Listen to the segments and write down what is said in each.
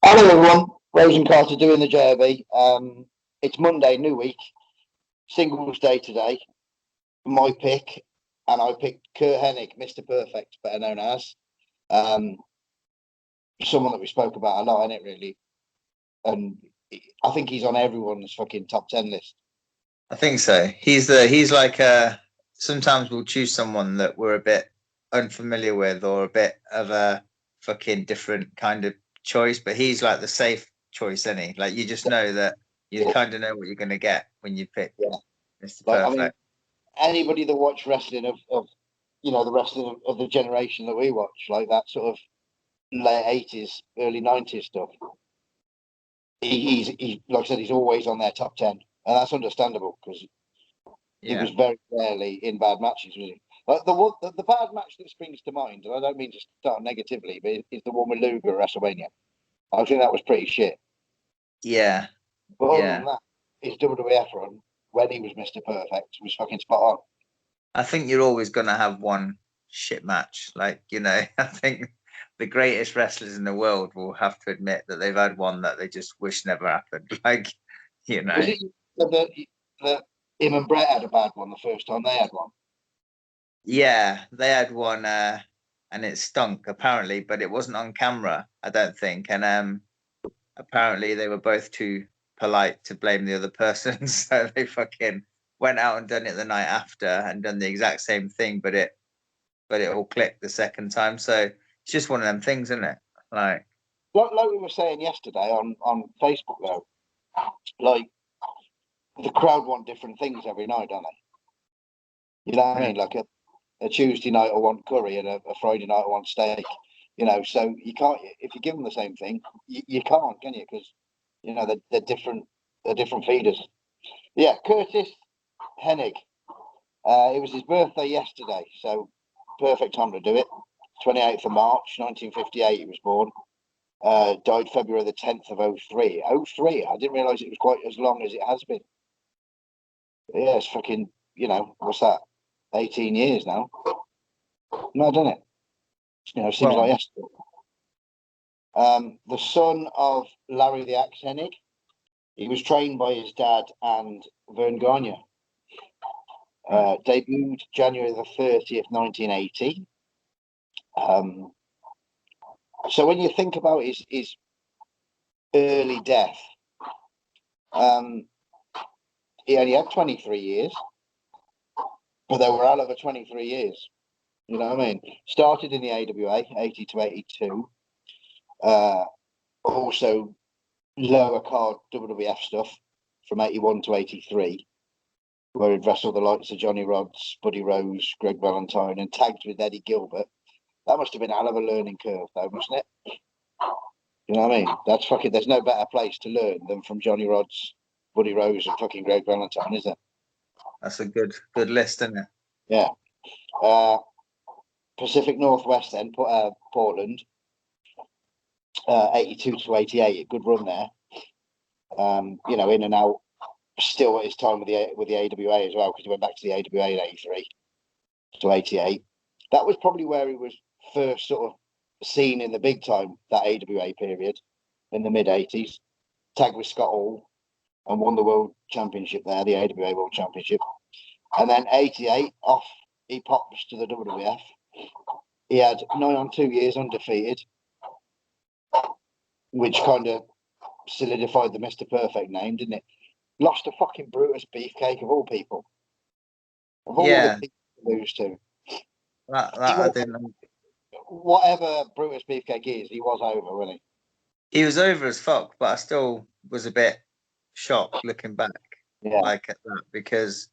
Hello everyone, Rose and Carter doing the JRB. It's Monday, new week, singles day today. My pick, and I picked Curt Hennig, Mr. Perfect, better known as. Someone that we spoke about a lot, in it really. And I think he's on everyone's fucking top 10 list. I think so. He's like sometimes we'll choose someone that we're a bit unfamiliar with or a bit of a fucking different kind of choice, but he's like the safe choice, isn't he? Like you just know that you kind of know what you're going to get when you pick Mr. Perfect. I mean, anybody that watched wrestling of the wrestling of the generation that we watch, like that sort of late 80s, early 90s stuff, he's like I said, he's always on their top 10, and that's understandable because he was very rarely in bad matches, was he? Like the bad match that springs to mind, and I don't mean to start negatively, but is the one with Luger at WrestleMania. I think that was pretty shit. Yeah. But other than that, his WWF run when he was Mr. Perfect was fucking spot on. I think you're always going to have one shit match. Like, I think the greatest wrestlers in the world will have to admit that they've had one that they just wish never happened. Like, Was it that him and Bret had a bad one the first time they had one? Yeah, they had one and it stunk apparently, but it wasn't on camera, I don't think. And apparently they were both too polite to blame the other person, so they fucking went out and done it the night after and done the exact same thing, but it all clicked the second time. So it's just one of them things, isn't it? Like we were saying yesterday on Facebook though, like the crowd want different things every night, don't they? You know what I mean? Like a Tuesday night I want curry and a Friday night I want steak. So you can't, if you give them the same thing, you can't, can you? Because they're different. They're different feeders. Yeah, Curtis Hennig. It was his birthday yesterday, so perfect time to do it. 28th of March, 1958. He was born. Died February the 10th of 03. 03. I didn't realise it was quite as long as it has been. But yeah, it's fucking. What's that? 18 years now. No, doesn't it? Seems like yesterday. The son of Larry the Axe Hennig. He was trained by his dad and Vern Gagne. Debuted January the 30th, 1980. So when you think about his early death, he only had 23 years, but they were hell of a 23 years. You know what I mean? Started in the AWA, 80 to 82. Also lower card WWF stuff from 81 to 83, where he'd wrestled the likes of Johnny Rodz, Buddy Rose, Greg Valentine, and tagged with Eddie Gilbert. That must have been a hell of a learning curve, though, mustn't it? You know what I mean? That's fucking. There's no better place to learn than from Johnny Rodz, Buddy Rose, and fucking Greg Valentine, is there? That's a good list, isn't it? Yeah. Pacific Northwest, then Portland. 82 to 88, a good run there. In and out. Still at his time with the AWA as well, because he went back to the AWA in 83 to 88. That was probably where he was first sort of seen in the big time, that AWA period in the mid 80s. Tagged with Scott Hall and won the World Championship there, the AWA World Championship. And then 88 off, he pops to the WWF. He had 9 on 2 years undefeated, which kind of solidified the Mr. Perfect name, didn't it? Lost to fucking Brutus Beefcake of all people. Of all the people to lose to. I didn't know. Whatever Brutus Beefcake is, he was over, wasn't he? He was over as fuck, but I still was a bit shocked looking back. Yeah. Like at that, because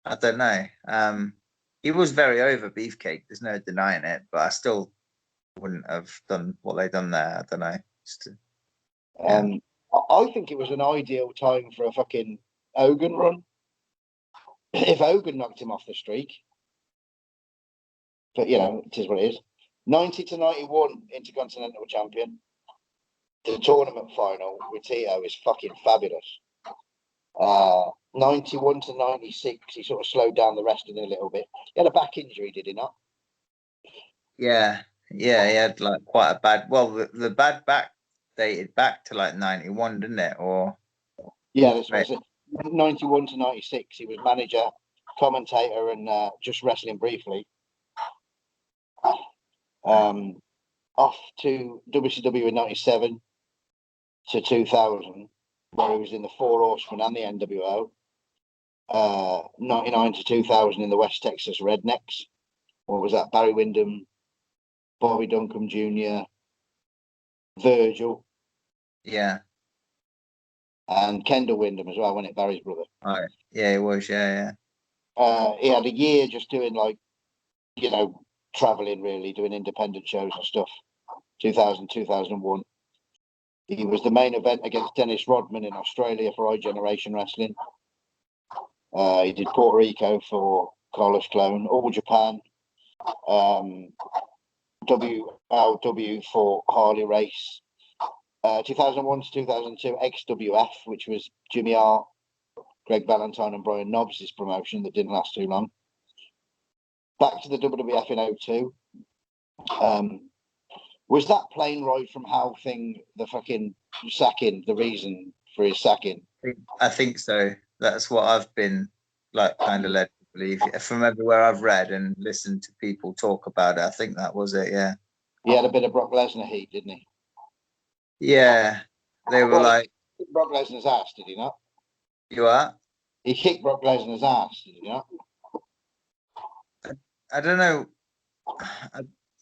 I don't know. He was very over Beefcake. There's no denying it, but I still wouldn't have done what they done there. I don't know. I think it was an ideal time for a fucking Hogan run. If Hogan knocked him off the streak. But, it is what it is. 90 to 91 Intercontinental Champion. The tournament final with Tito is fucking fabulous. 91 to 96, he sort of slowed down the wrestling a little bit. He had a back injury, did he not? Yeah, he had like quite a bad. Well, the bad back dated back to like 91, didn't it? Or Yeah, this right. was 91 to 96. He was manager, commentator, and just wrestling briefly. Off to WCW in 97 to 2000, where he was in the Four Horsemen and the NWO. 99 to 2000 in the West Texas Rednecks. What was that? Barry Windham, Bobby Duncombe Jr., Virgil. Yeah. And Kendall Windham as well, wasn't it? Barry's brother. Right. Yeah, it was. Yeah. He had a year just doing traveling really, doing independent shows and stuff. 2000, 2001. He was the main event against Dennis Rodman in Australia for iGeneration Wrestling. He did Puerto Rico for Carlos Clone, All Japan, WLW for Harley Race. 2001 to 2002, XWF, which was Jimmy Hart, Greg Valentine, and Brian Knobs' promotion that didn't last too long. Back to the WWF in 02. Was that plane ride from Hal thing the fucking sacking, the reason for his sacking? I think so. That's what I've been like kind of led to believe from everywhere I've read and listened to people talk about it. I think that was it. Yeah. He had a bit of Brock Lesnar heat, didn't he? Yeah. They were like, he kicked Brock Lesnar's ass, did he not? You are? He kicked Brock Lesnar's ass, did he not? I don't know.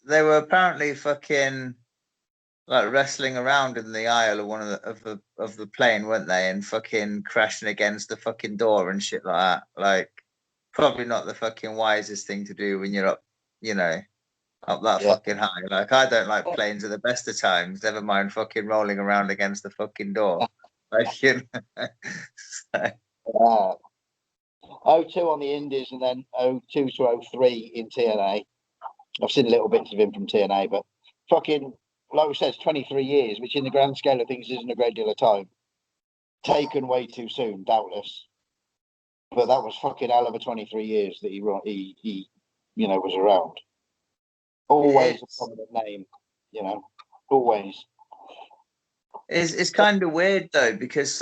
They were apparently fucking like wrestling around in the aisle of one of the plane, weren't they? And fucking crashing against the fucking door and shit like that. Like, probably not the fucking wisest thing to do when you're up, up that fucking high. Like, I don't like planes at the best of times. Never mind fucking rolling around against the fucking door. Like, so. 02 on the Indies and then 02 to 03 in TNA. I've seen little bits of him from TNA, but fucking, like we said, it's 23 years, which in the grand scale of things isn't a great deal of time. Taken way too soon, doubtless. But that was fucking hell of a 23 years that he was around. Always a prominent name, always. It's kind of weird though, because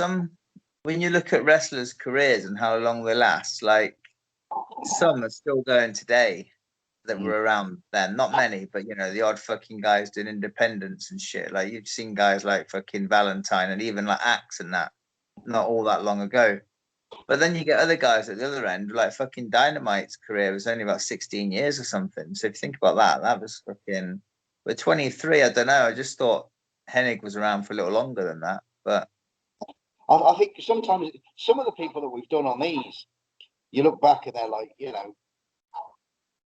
when you look at wrestlers' careers and how long they last, like some are still going today that were around then. Not many, but the odd fucking guys doing independence and shit. Like you've seen guys like fucking Valentine and even like Axe and that, not all that long ago. But then you get other guys at the other end, like fucking Dynamite's career was only about 16 years or something. So if you think about that, that was fucking. But 23, I don't know. I just thought Hennig was around for a little longer than that. But I think sometimes some of the people that we've done on these, you look back and they're like,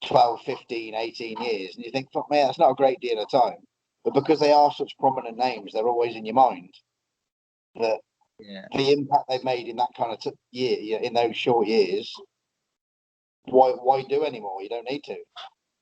12, 15, 18 years, and you think, fuck me, that's not a great deal of time. But because they are such prominent names, they're always in your mind. That the impact they've made in that kind of year, in those short years, why do anymore? You don't need to.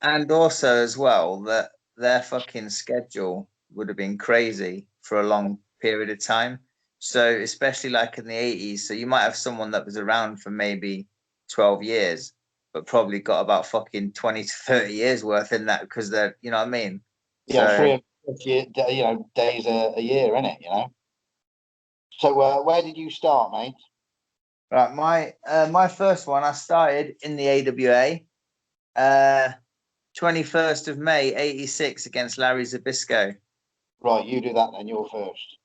And also as well, that their fucking schedule would have been crazy for a long period of time. So especially like in the 80s, so you might have someone that was around for maybe 12 years, but probably got about fucking 20 to 30 years worth in that because they're, you know what I mean? Yeah, 350 days a year, innit, So where did you start, mate? Right, my first one, I started in the AWA, 21st of May, 86 against Larry Zbyszko. Right, you do that then, you're first.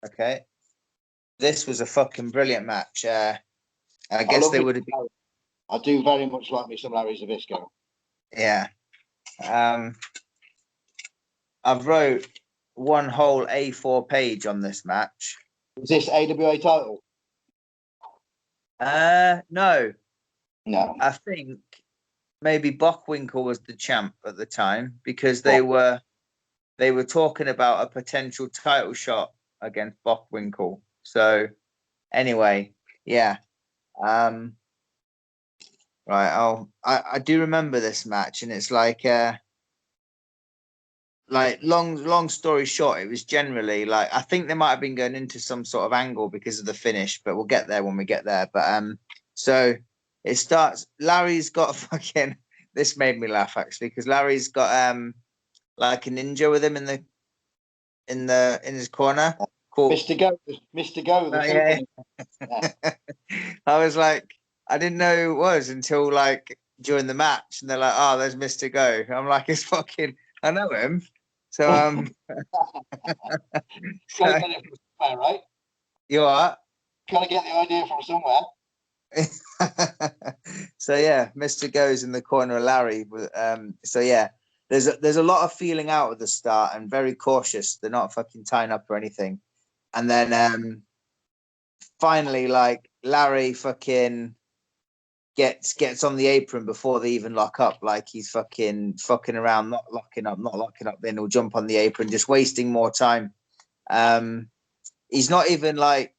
Okay. This was a fucking brilliant match. I guess they would have been. I do very much like me some Larry Zbyszko. Yeah. I've wrote one whole A4 page on this match. Is this AWA title? No. No. I think maybe Bockwinkel was the champ at the time because they were talking about a potential title shot against Bockwinkel. So anyway, yeah. Right. I do remember this match, and it's like long story short, it was generally like I think they might have been going into some sort of angle because of the finish, but we'll get there when we get there. But so it starts. Larry's got fucking. This made me laugh actually because Larry's got like a ninja with him in in his corner. Cool. Mr. Go, the Yeah. yeah. I was like, I didn't know who it was until like during the match, and they're like, "Oh, there's Mr. Go." I'm like, "It's fucking, I know him." So Gotta get it from somewhere, right? you are. Gotta get the idea from somewhere. So yeah, Mr. Go's in the corner of Larry. So yeah, there's a lot of feeling out at the start and very cautious. They're not fucking tying up or anything. And then finally, like Larry fucking gets on the apron before they even lock up. Like he's fucking around, not locking up. Then he'll jump on the apron, just wasting more time. He's not even like.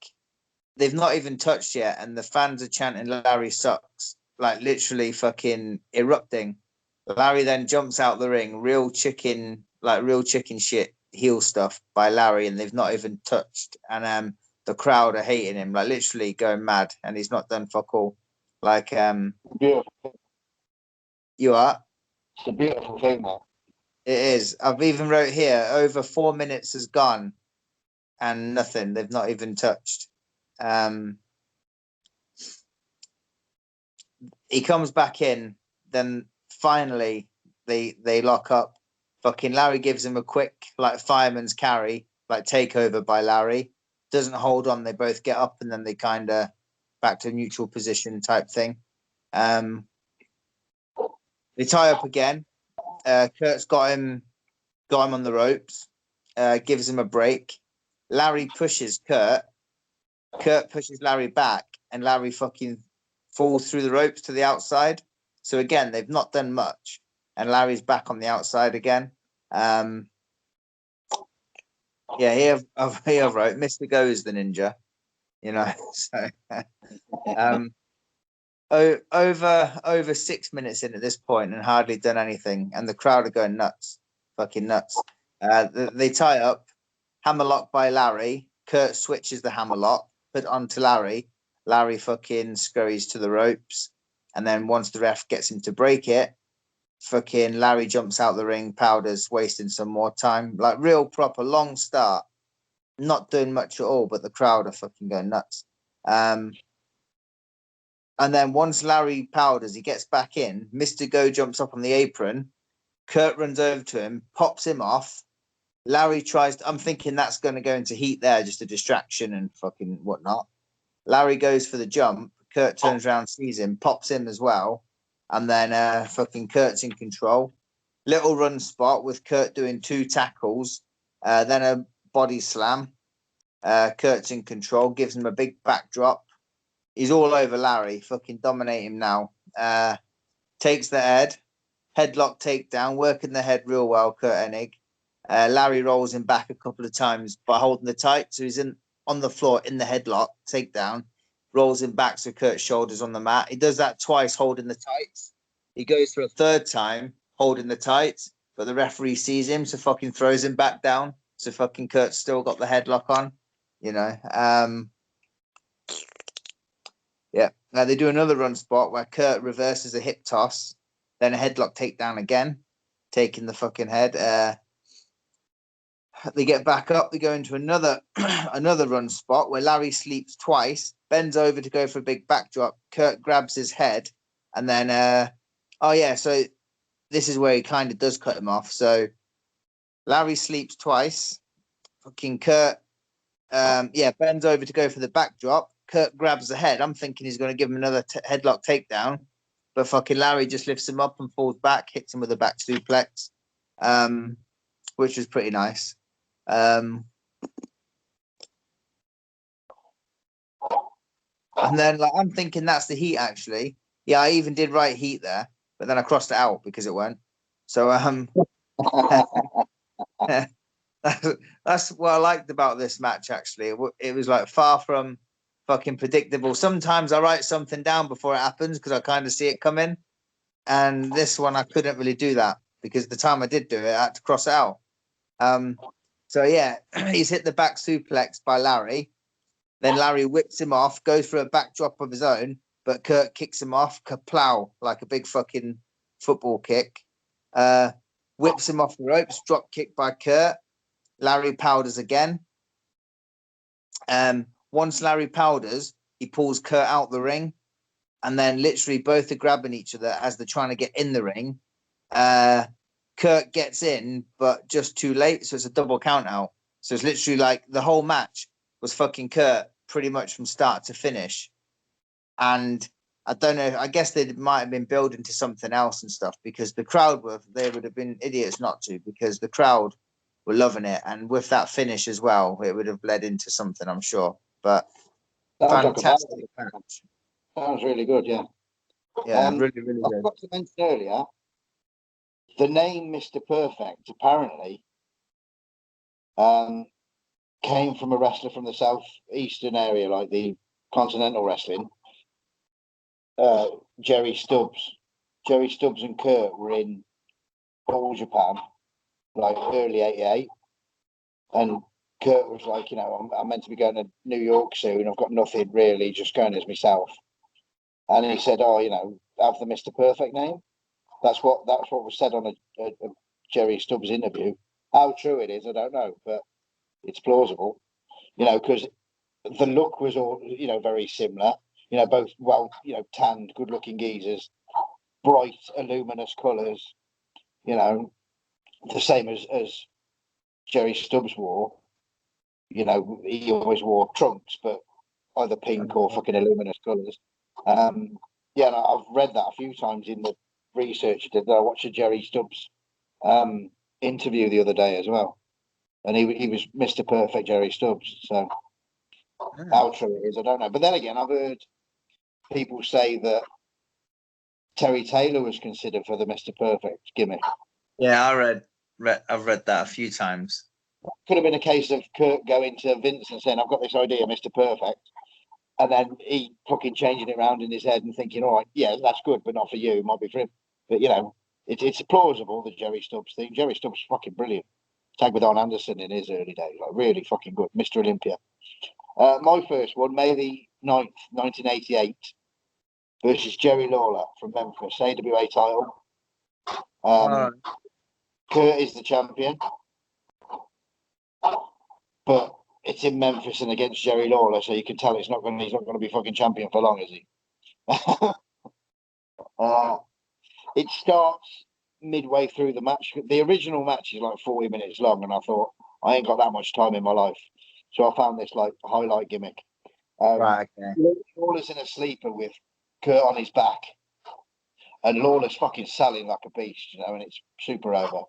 They've not even touched yet, and the fans are chanting Larry sucks, like literally fucking erupting. Larry then jumps out the ring, real chicken shit heel stuff by Larry, and they've not even touched. And the crowd are hating him, like literally going mad, and he's not done fuck all. Like Beautiful. you are. It's a beautiful thing, man. It is. I've even wrote here over 4 minutes has gone, and nothing. They've not even touched. He comes back in, then finally they lock up. Fucking Larry gives him a quick like fireman's carry, like takeover by Larry. Doesn't hold on, they both get up and then they kind of back to neutral position type thing. They tie up again. Curt's got him on the ropes, gives him a break. Larry pushes Curt. Curt pushes Larry back, and Larry fucking falls through the ropes to the outside. So again, they've not done much, and Larry's back on the outside again. Yeah, here I've wrote Mr. Go is the ninja, you know. So over 6 minutes in at this point and hardly done anything, and the crowd are going nuts, fucking nuts. They tie up, hammerlock by Larry. Curt switches the hammerlock, put onto Larry. Larry fucking scurries to the ropes, and then once the ref gets him to break it, fucking Larry jumps out the ring, powders, wasting some more time. Like real proper long start, not doing much at all, but the crowd are fucking going nuts. And then once Larry powders, he gets back in. Mr. Go jumps up on the apron. Curt runs over to him, pops him off. Larry tries to, I'm thinking that's going to go into heat there, just a distraction and fucking whatnot. Larry goes for the jump. Curt turns around, sees him, pops him as well. And then fucking Curt's in control. Little run spot with Curt doing 2 tackles. Then a body slam. Curt's in control, gives him a big backdrop. He's all over Larry, fucking dominate him now. Takes the headlock takedown, working the head real well, Curt Hennig. Larry rolls him back a couple of times by holding the tight. So he's on the floor in the headlock, takedown, rolls him back so Curt's shoulders on the mat. He does that twice, holding the tights. He goes for a third time, holding the tights, but the referee sees him, so fucking throws him back down. So fucking Curt's still got the headlock on, you know. Yeah. Now they do another run spot where Curt reverses a hip toss, then a headlock takedown again, taking the fucking head. They get back up. They go into another run spot where Larry sleeps twice, bends over to go for a big backdrop. Curt grabs his head, and then so this is where he kind of does cut him off. So Larry sleeps twice. Fucking Curt, bends over to go for the backdrop. Curt grabs the head. I'm thinking he's going to give him another headlock takedown, but fucking Larry just lifts him up and falls back, hits him with a back suplex, which was pretty nice. And then like I'm thinking that's the heat actually. Yeah, I even did write heat there, but then I crossed it out because it won't. So that's what I liked about this match actually. It was like far from fucking predictable. Sometimes I write something down before it happens because I kind of see it coming, and this one I couldn't really do that because the time I did do it, I had to cross it out. So yeah, he's hit the back suplex by Larry. Then Larry whips him off, goes for a backdrop of his own, but Curt kicks him off, kaplow, like a big fucking football kick. Whips him off the ropes, drop kick by Curt. Larry powders again. Once Larry powders, he pulls Curt out the ring, and then literally both are grabbing each other as they're trying to get in the ring. Curt gets in, but just too late, so it's a double count out. So it's literally like the whole match was fucking Curt pretty much from start to finish. And I don't know, I guess they might have been building to something else and stuff, because the crowd they would have been idiots not to, because the crowd were loving it. And with that finish as well, it would have led into something, I'm sure. But fantastic match. Sounds really good, yeah. Yeah, really, really good. I forgot to mention earlier, the name Mr. Perfect apparently came from a wrestler from the southeastern area, like the continental wrestling. Jerry Stubbs and Curt were in All Japan, like early '88, and Curt was like, I'm meant to be going to New York soon. I've got nothing really, just going as myself. And he said, have the Mr. Perfect name. That's what was said on a Jerry Stubbs interview. How true it is, I don't know, but it's plausible, because the look was all, very similar. Both tanned, good-looking geezers, bright, luminous colours. The same as Jerry Stubbs wore. He always wore trunks, but either pink or fucking luminous colours. And I've read that a few times in the research I did. I watched a Jerry Stubbs interview the other day as well, and he was Mr. Perfect Jerry Stubbs. So how true it is, I don't know. But then again, I've heard people say that Terry Taylor was considered for the Mr. Perfect gimmick. Yeah, I've read that a few times. Could have been a case of Curt going to Vince and saying, "I've got this idea, Mr. Perfect," and then he fucking changing it around in his head and thinking, "All right, yeah, that's good, but not for you. It might be for him." But it's plausible, the Jerry Stubbs thing. Jerry Stubbs is fucking brilliant. Tag with Don Anderson in his early days, like really fucking good, Mr. Olympia. My first one, May the 9th, 1988, versus Jerry Lawler from Memphis, AWA title. Curt is the champion, but it's in Memphis and against Jerry Lawler, so you can tell he's not going to be fucking champion for long, is he? It starts midway through the match. The original match is like 40 minutes long, and I thought, I ain't got that much time in my life, so I found this like highlight gimmick. Right, okay. Lawler's in a sleeper with Curt on his back, and Lawler's fucking selling like a beast, and it's super over,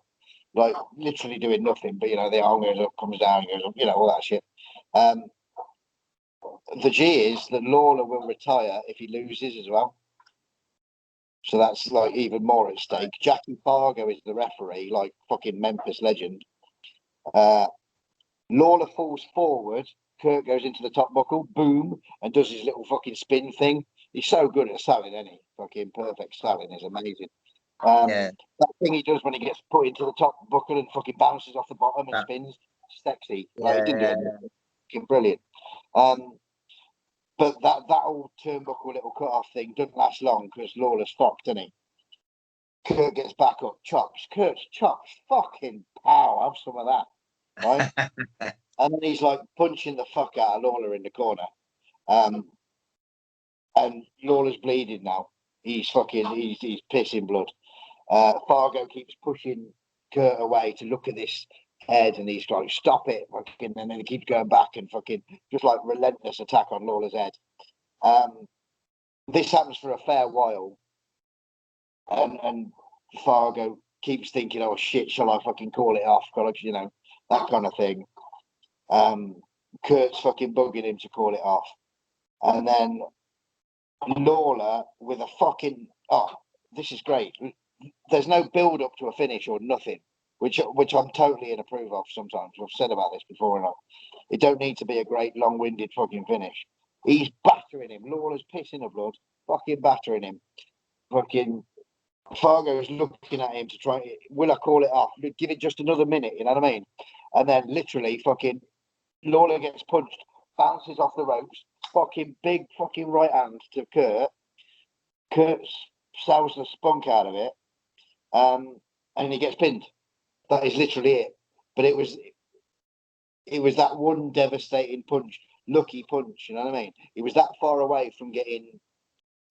like literally doing nothing. But the arm goes up, comes down, goes up, all that shit. The G is that Lawler will retire if he loses as well. So that's like even more at stake. Jackie Fargo is the referee, like fucking Memphis legend. Lawler falls forward. Curt goes into the top buckle, boom, and does his little fucking spin thing. He's so good at selling, isn't he? Fucking perfect selling is amazing. That thing he does when he gets put into the top buckle and fucking bounces off the bottom and spins, sexy. Like, he didn't do anything. Fucking brilliant. But that old turnbuckle little cut-off thing doesn't last long because Lawler's fucked, isn't he? Curt gets back up, chops. Curt's chops. Fucking power. Have some of that. Right? And then he's like punching the fuck out of Lawler in the corner. And Lawler's bleeding now. He's pissing blood. Fargo keeps pushing Curt away to look at this head, and he's like, "Stop it!" Fucking, and then he keeps going back and fucking just like relentless attack on Lawler's head. This happens for a fair while, and Fargo keeps thinking, "Oh shit, shall I fucking call it off?" That kind of thing. Curt's fucking bugging him to call it off, and then Lawler with a fucking this is great. There's no build up to a finish or nothing, which I'm totally in approve of. Sometimes I've said about this before, and it don't need to be a great long-winded fucking finish. He's battering him. Lawler's pissing the blood, fucking battering him. Fucking Fargo's looking at him to try. Will I call it off? Give it just another minute. You know what I mean? And then literally, fucking Lawler gets punched, bounces off the ropes. Fucking big fucking right hand to Curt. Curt sells the spunk out of it, and he gets pinned. That is literally it. But it was it was that one devastating punch, lucky punch. You know what I mean? He was that far away from getting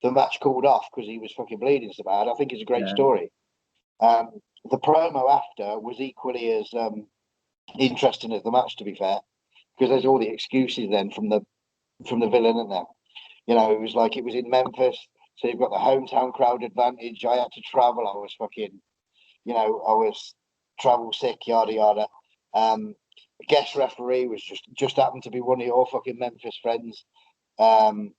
the match called off because he was fucking bleeding so bad. I think it's a great story. The promo after was equally as interesting as the match, to be fair, because there's all the excuses then from the villain, and there. You know, it was like it was in Memphis, so you've got the hometown crowd advantage. I had to travel. I was fucking, you know, I was travel sick, yada yada. The guest referee was just happened to be one of your fucking Memphis friends. It,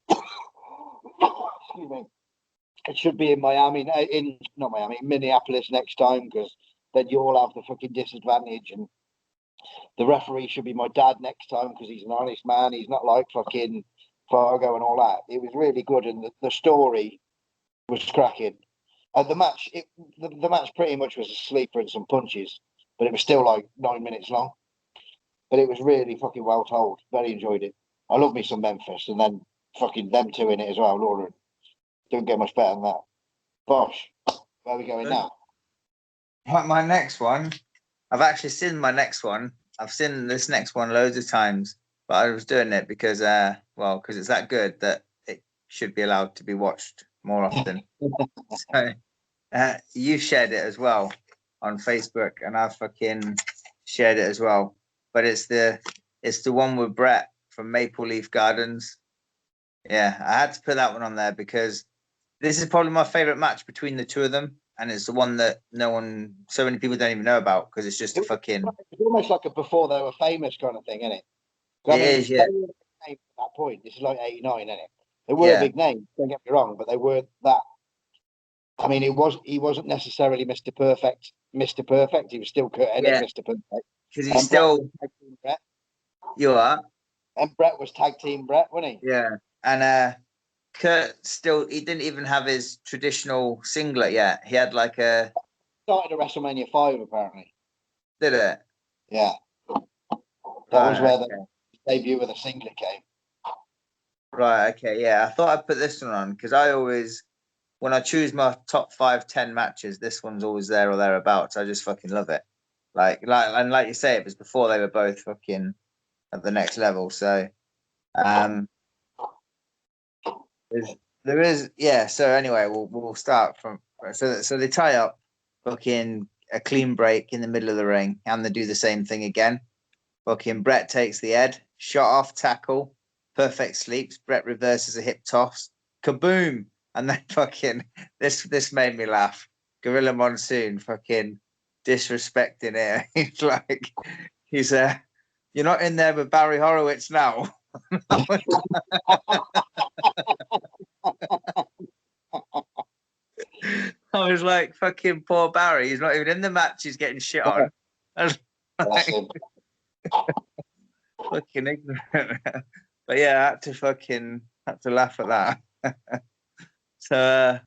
excuse me. It should be in Miami, not Miami, Minneapolis next time, because then you all have the fucking disadvantage. And the referee should be my dad next time because he's an honest man. He's not like fucking Fargo and all that. It was really good, and the story was cracking. And the match, the match pretty much was a sleeper and some punches, but it was still like 9 minutes long. But it was really fucking well told. Very enjoyed it. I love me some Memphis, and then fucking them two in it as well, Lawler. Don't get much better than that. Bosh, where are we going now? My next one, I've actually seen my next one. I've seen this next one loads of times, but I was doing it because, because it's that good that it should be allowed to be watched more often. So you shared it as well on Facebook, and I've fucking shared it as well. But it's the one with Bret from Maple Leaf Gardens. Yeah, I had to put that one on there because this is probably my favorite match between the two of them, and it's the one that so many people don't even know about because it's just a fucking. It's almost like a before they were famous kind of thing, isn't it? It is, yeah. They were at that point. This is like '89, isn't it? They were a big name. Don't get me wrong, but they were that. I mean, he wasn't necessarily Mr. Perfect. Mr. Perfect. He was still Curt Hennig, Mr. Perfect. Because he's still. You are. And Bret was tag team Bret, wasn't he? Yeah, and Curt he didn't even have his traditional singlet yet. He had like a. Started at WrestleMania 5, apparently. Did it? Yeah. That was where the debut of the singlet came. Right. Okay. Yeah, I thought I'd put this one on because I always, when I choose my top 5, 10 matches, this one's always there or thereabouts. I just fucking love it. Like you say, it was before they were both fucking at the next level. So, there is So anyway, we'll start from so they tie up, fucking a clean break in the middle of the ring, and they do the same thing again. Fucking Bret takes the head, shot off tackle, perfect sleeps. Bret reverses a hip toss, kaboom, and then fucking this made me laugh. Gorilla Monsoon fucking disrespecting it. He's you're not in there with Barry Horowitz now. I was like, fucking poor Barry. He's not even in the match. He's getting shit on. Fucking ignorant. But yeah, I had to laugh at that. So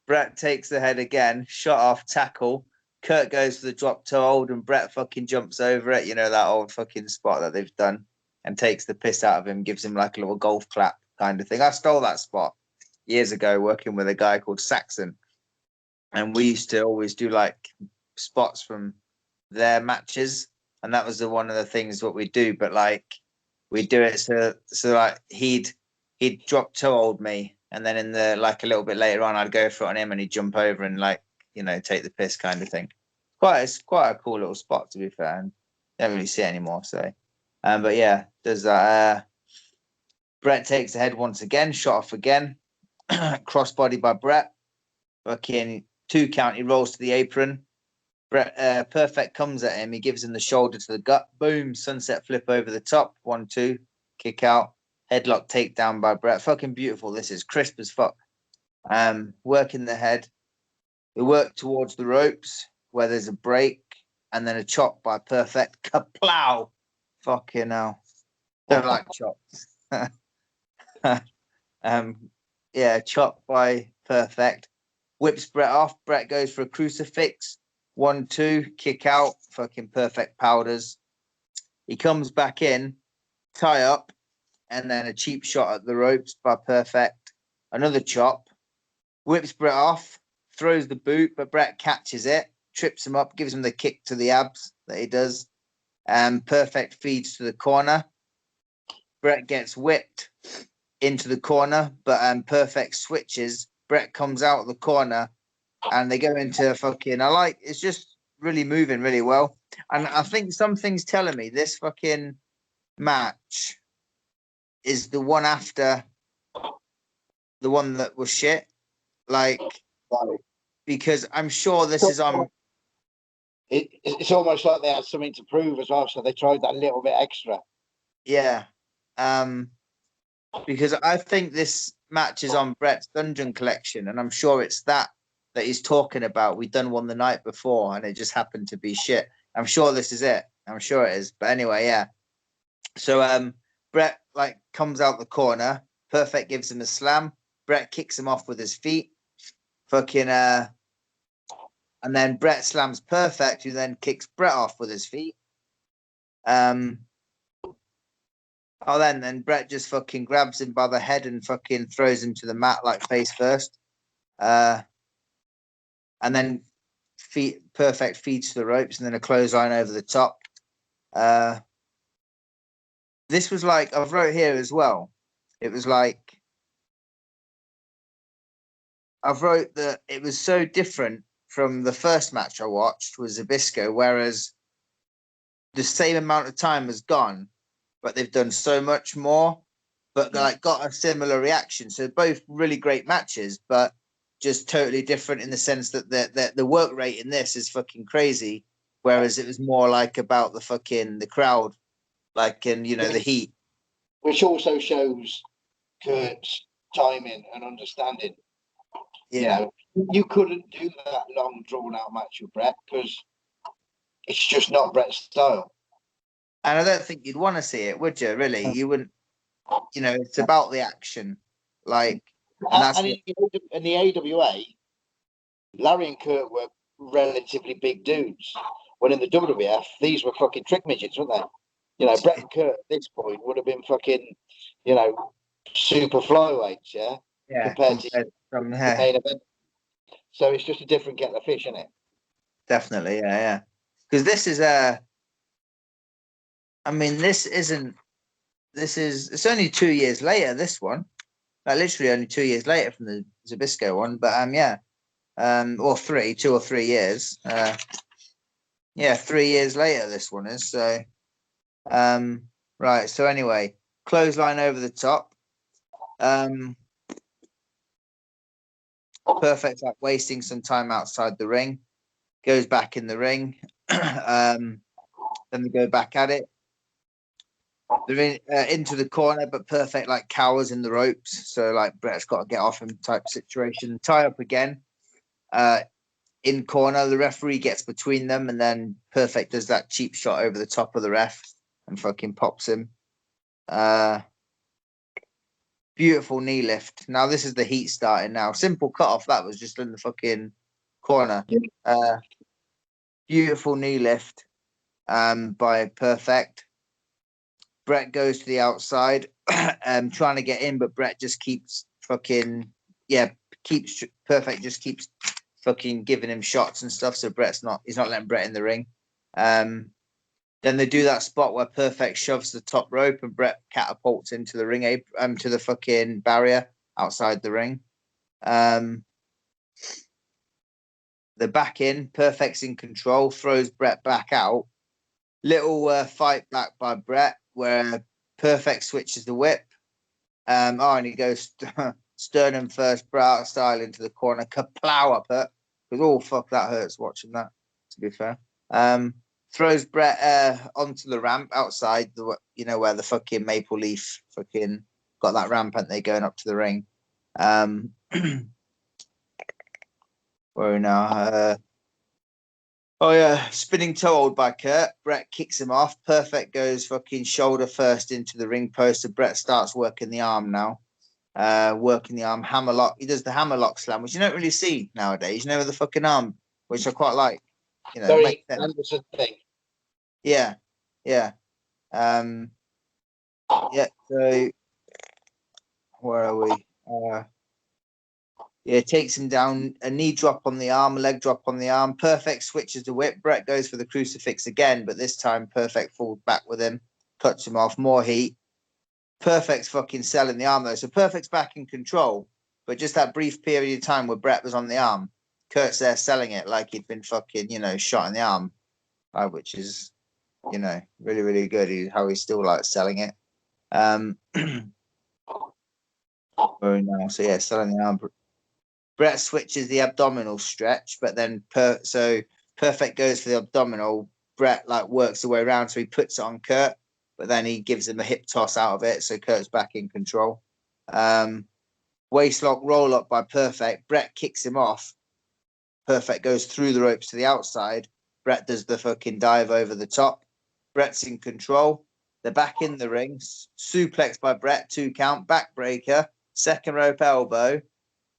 Bret takes the head again, shot off tackle. Curt goes for the drop toe hold, and Bret fucking jumps over it. You know, that old fucking spot that they've done, and takes the piss out of him, gives him like a little golf clap kind of thing. I stole that spot years ago working with a guy called Saxon, and we used to always do like spots from their matches, and that was one of the things what we do. But like we do it so like he'd drop toe hold me, and then in the like a little bit later on I'd go for it on him, and he'd jump over and like, you know, take the piss kind of thing. It's quite a cool little spot, to be fair, and don't really see it anymore. So but yeah, there's that. Bret takes the head once again, shot off again, crossbody by Bret, fucking 2 count. He rolls to the apron. Bret perfect comes at him. He gives him the shoulder to the gut. Boom, sunset flip over the top. 1-2, kick out, headlock takedown by Bret. Fucking beautiful. This is crisp as fuck. Working the head. We work towards the ropes where there's a break, and then a chop by Perfect. Kaplow! Fucking hell. Don't like chops. Chop by Perfect. Whips Bret off. Bret goes for a crucifix. 1-2, kick out. Fucking Perfect powders. He comes back in, tie up, and then a cheap shot at the ropes by Perfect. Another chop. Whips Bret off. Throws the boot, but Bret catches it. Trips him up. Gives him the kick to the abs that he does. Perfect feeds to the corner. Bret gets whipped into the corner, but Perfect switches. Bret comes out of the corner, and they go into fucking. It's just really moving really well, and I think something's telling me this fucking match is the one after the one that was shit. Like, because I'm sure this is on. It's almost like they had something to prove as well, so they tried that little bit extra. Yeah. Because I think this match is on Bret's Dungeon Collection, and I'm sure it's that he's talking about. We done one the night before, and it just happened to be shit. I'm sure this is it. I'm sure it is. But anyway, yeah. So Bret like comes out the corner. Perfect gives him a slam. Bret kicks him off with his feet. Fucking and then Bret slams Perfect, who then kicks Bret off with his feet. Then Bret just fucking grabs him by the head and fucking throws him to the mat like face first. And then Perfect feeds to the ropes and then a clothesline over the top. This was like, I've wrote here as well. It was like, I've wrote that it was so different from the first match I watched was Zbyszko, whereas the same amount of time has gone, but they've done so much more, but they like got a similar reaction. So both really great matches, but just totally different in the sense that the work rate in this is fucking crazy, whereas it was more like about the crowd, like, and the heat. Which also shows Curt's timing and understanding. Yeah. You couldn't do that long drawn out match with Bret because it's just not Bret's style. And I don't think you'd want to see it, would you? Really, you wouldn't. It's about the action, like. And in the AWA, Larry and Curt were relatively big dudes. When in the WWF, these were fucking trick midgets, weren't they? Bret and Curt at this point would have been fucking, super flyweights, yeah? Compared to the main event. So it's just a different kettle of fish, isn't it? Definitely, yeah. Because this is it's only 2 years later, this one. Like literally only 2 years later from the Zbyszko one. But or 2 or 3 years. 3 years later this one is. So right. So anyway, clothesline over the top. Perfect, like wasting some time outside the ring. Goes back in the ring. Then they go back at it. They're into the corner, but Perfect like cowers in the ropes. So like Bret's got to get off him type situation. Tie up again. In corner, the referee gets between them, and then Perfect does that cheap shot over the top of the ref and fucking pops him. Beautiful knee lift. Now this is the heat starting now. Simple cut off. That was just in the fucking corner. Beautiful knee lift by Perfect. Bret goes to the outside, trying to get in, but Bret just keeps Perfect just keeps fucking giving him shots and stuff. So he's not letting Bret in the ring. Then they do that spot where Perfect shoves the top rope and Bret catapults into the ring, to the fucking barrier outside the ring. The back in, Perfect's in control, throws Bret back out. Little fight back by Bret where Perfect switches the whip. And he goes sternum first, Bret Hart style into the corner, kaplow up it. Because fuck, that hurts watching that. To be fair, throws Bret onto the ramp outside where the fucking Maple Leaf fucking got that ramp, and they going up to the ring. Where are we now? Spinning toe hold by Curt. Bret kicks him off. Perfect goes fucking shoulder first into the ring post. So Bret starts working the arm now. Working the arm hammerlock. He does the hammerlock slam, which you don't really see nowadays. With the fucking arm, which I quite like. Very Anderson thing. Yeah. So where are we? Yeah, takes him down, a knee drop on the arm, a leg drop on the arm. Perfect switches the whip. Bret goes for the crucifix again, but this time Perfect falls back with him, cuts him off, more heat. Perfect's fucking selling the arm though. So Perfect's back in control, but just that brief period of time where Bret was on the arm, Curt's there selling it like he'd been fucking, shot in the arm, which is, really, really good. How he's still like selling it. Very nice. So yeah, selling the arm. Bret switches the abdominal stretch, but then so Perfect goes for the abdominal. Bret like works the way around, so he puts it on Curt, but then he gives him a hip toss out of it, so Curt's back in control. Waistlock roll up by Perfect. Bret kicks him off. Perfect goes through the ropes to the outside. Bret does the fucking dive over the top. Bret's in control. They're back in the ring. Suplex by Bret, 2 count, backbreaker, second rope elbow.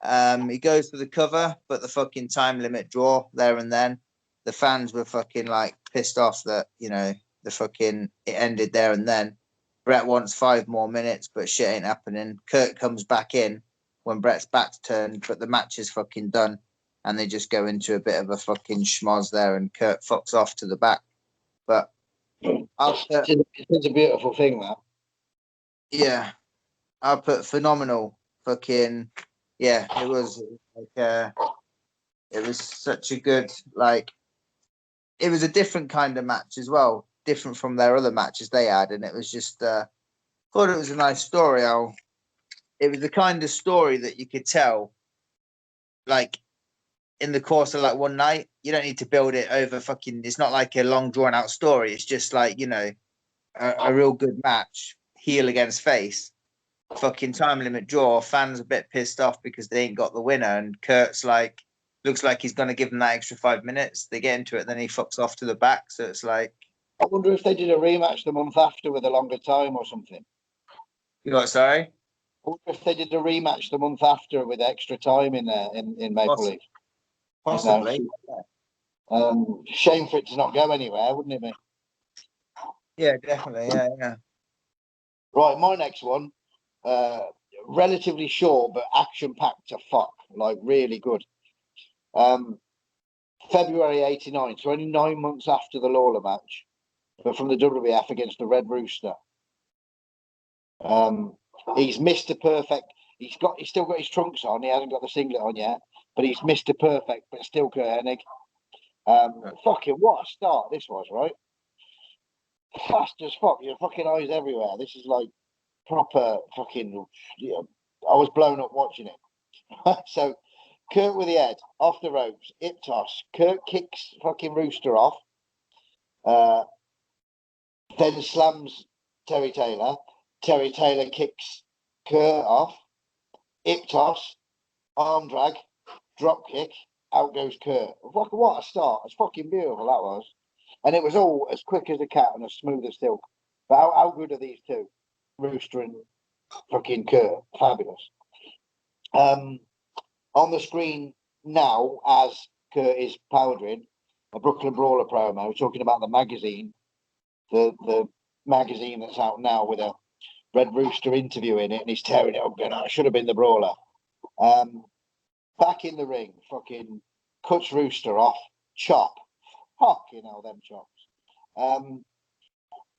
He goes for the cover, but the fucking time limit draw there and then. The fans were fucking like pissed off that, the fucking it ended there and then. Bret wants 5 more minutes, but shit ain't happening. Curt comes back in when Bret's back's turned, but the match is fucking done. And they just go into a bit of a fucking schmoz there, and Curt fucks off to the back. But it's a beautiful thing, that. Yeah, I'll put phenomenal. Fucking yeah, it was like it was such a good it was a different kind of match as well, different from their other matches they had, and it was just thought it was a nice story. It was the kind of story that you could tell like in the course of like one night. You don't need to build it over fucking. It's not like a long drawn out story. It's just like a real good match, heel against face. Fucking time limit draw. Fans a bit pissed off because they ain't got the winner, and Curt's like looks like he's going to give them that extra 5 minutes. They get into it, then he fucks off to the back. So it's like, I wonder if they did a rematch the month after with a longer time or something. You got sorry? I wonder if they did a rematch the month after with extra time in there in Maple Leaf. Possibly. Shame for it to not go anywhere, wouldn't it be? Yeah, definitely. Yeah. Right, my next one, relatively short but action packed to fuck, like really good. February '89, so only 9 months after the Lawler match, but from the WWF against the Red Rooster. He's Mr. Perfect. He's still got his trunks on. He hasn't got the singlet on yet, but he's Mr. Perfect, but still Curt Hennig. Fucking what a start this was, right? Fast as fuck. Your fucking eyes everywhere. This is like proper fucking. I was blown up watching it. So Curt with the head off the ropes, hip toss. Curt kicks fucking Rooster off. Then slams Terry Taylor. Terry Taylor kicks Curt off. Hip toss, arm drag, drop kick. Out goes Curt. What a start. It's fucking beautiful, that was. And it was all as quick as a cat and as smooth as silk. But how good are these two? Rooster and fucking Curt. Fabulous. On the screen now, as Curt is powdering, a Brooklyn Brawler promo talking about the magazine, the magazine that's out now with a Red Rooster interview in it, and he's tearing it up going, I should have been the Brawler. Back in the ring, fucking cuts Rooster off, chop. Fucking hell, them chops.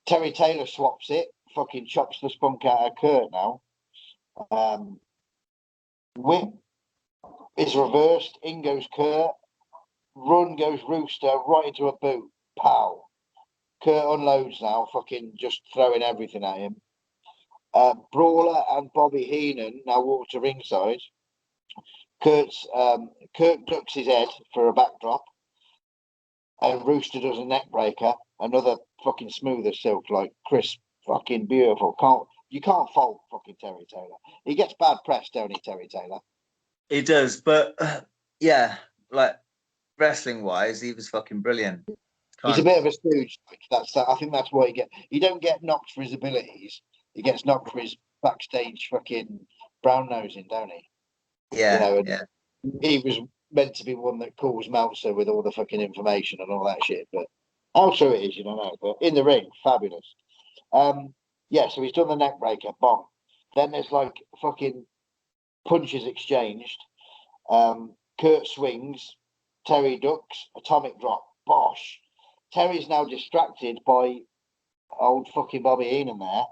Terry Taylor swaps it, fucking chops the spunk out of Curt now. Whip is reversed, in goes Curt, run goes Rooster, right into a boot, pow. Curt unloads now, fucking just throwing everything at him. Brawler and Bobby Heenan now walk to ringside. Curt ducks his head for a backdrop, and Rooster does a neck breaker, another fucking smooth as silk, like crisp, fucking beautiful. You can't fault fucking Terry Taylor. He gets bad press, don't he, Terry Taylor? He does, but yeah, like wrestling wise, he was fucking brilliant. He's a bit of a stooge. I think that's why he don't get knocked for his abilities. He gets knocked for his backstage fucking brown nosing, don't he? Yeah, He was meant to be one that calls Meltzer with all the fucking information and all that shit, but how true it is, you don't know. But in the ring, fabulous. So he's done the neck breaker, bong. Then there's like fucking punches exchanged. Curt swings, Terry ducks, atomic drop, bosh. Terry's now distracted by old fucking Bobby Heenan there.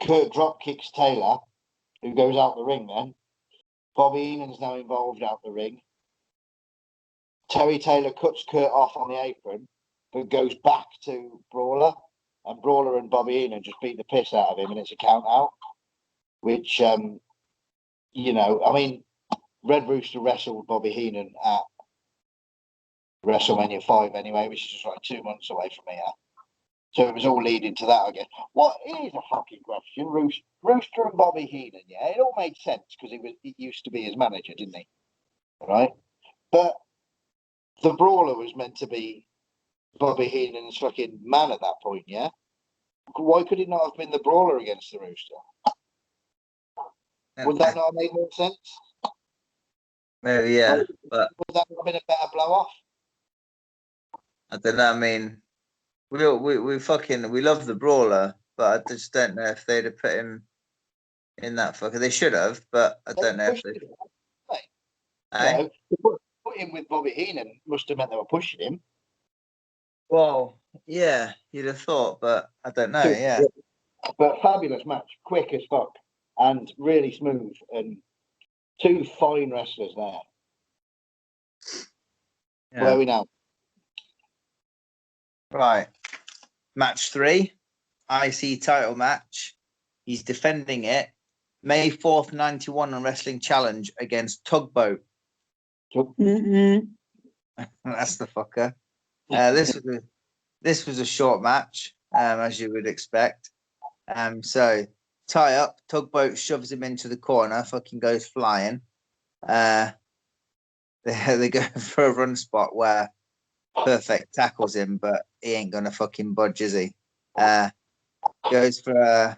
Curt drop kicks Taylor, who goes out the ring then. Bobby Heenan's now involved out the ring. Terry Taylor cuts Curt off on the apron, but goes back to Brawler. And Brawler and Bobby Heenan just beat the piss out of him, and it's a count out. Which, you know, I mean, Red Rooster wrestled Bobby Heenan at WrestleMania 5 anyway, which is just like 2 months away from here. So it was all leading to that, I guess. What is a fucking question? Rooster and Bobby Heenan, yeah? It all made sense because he used to be his manager, didn't he? Right? But the Brawler was meant to be Bobby Heenan's fucking man at that point, yeah? Why could it not have been the Brawler against the Rooster? Would that not have made more sense? Maybe, yeah. But would that have been a better blow off? I don't know. I mean, we love the Brawler, but I just don't know if they'd have put him in that fucker. They should have, but I don't know if they. No, to put him with Bobby Heenan must have meant they were pushing him. Well, yeah, you'd have thought, but I don't know. Yeah, but fabulous match, quick as fuck, and really smooth, and two fine wrestlers there. Yeah. Where are we now? Right, match 3, IC title match. He's defending it May 4th, 91 on Wrestling Challenge against Tugboat. Mm-hmm. That's the fucker. This was a short match, as you would expect. So tie up, Tugboat shoves him into the corner, fucking goes flying. They go for a run spot where Perfect tackles him, but he ain't gonna fucking budge, is he? Goes for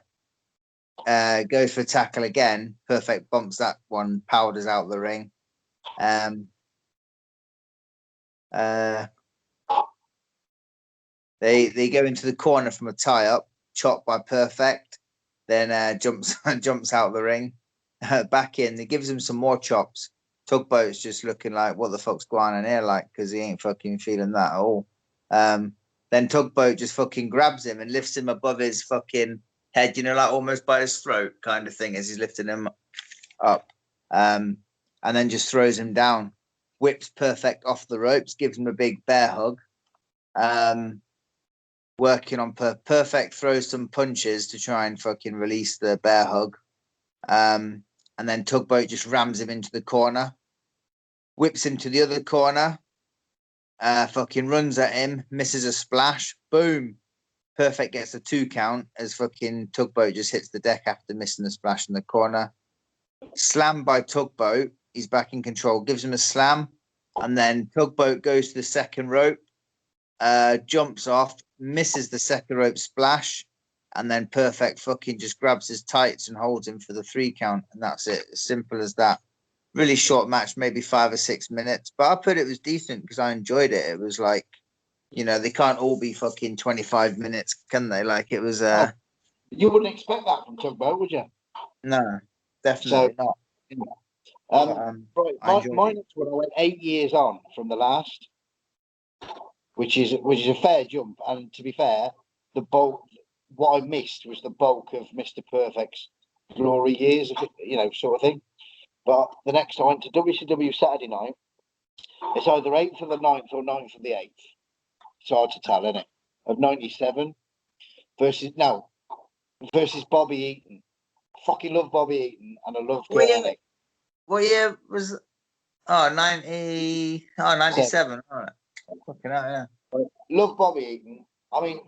a tackle again. Perfect bumps that one, powders out the ring. They go into the corner from a tie up, chopped by Perfect, then jumps out the ring, back in. He gives him some more chops. Tugboat's just looking like, what the fuck's going on here, like, because he ain't fucking feeling that at all. Then Tugboat just fucking grabs him and lifts him above his fucking head, you know, like almost by his throat kind of thing as he's lifting him up. And then just throws him down, whips Perfect off the ropes, gives him a big bear hug. Working on Perfect throws some punches to try and fucking release the bear hug. And then Tugboat just rams him into the corner, whips him to the other corner, fucking runs at him, misses a splash, boom. Perfect gets a 2 count as fucking Tugboat just hits the deck after missing the splash in the corner. Slammed by Tugboat, he's back in control, gives him a slam, and then Tugboat goes to the second rope, jumps off, misses the second rope splash, and then Perfect fucking just grabs his tights and holds him for the 3 count, and that's it. As simple as that. Really short match, maybe 5 or 6 minutes, but I put it was decent because I enjoyed it. It was like, you know, they can't all be fucking 25 minutes, can they? Like, it was. You wouldn't expect that from Tugboat, would you? No, definitely not. Right, my next one, I went 8 years on from the last, which is a fair jump. And to be fair, the bulk, what I missed was the bulk of Mr. Perfect's glory years, you know, sort of thing. But the next I went to WCW Saturday night. It's either 8th of the 9th or 9th of the 8th. It's hard to tell, isn't it? Of 97 versus Bobby Eaton. Fucking love Bobby Eaton and I love Curt Hennig. What year was? 97. All right. Fucking hell, yeah. Love Bobby Eaton. I mean,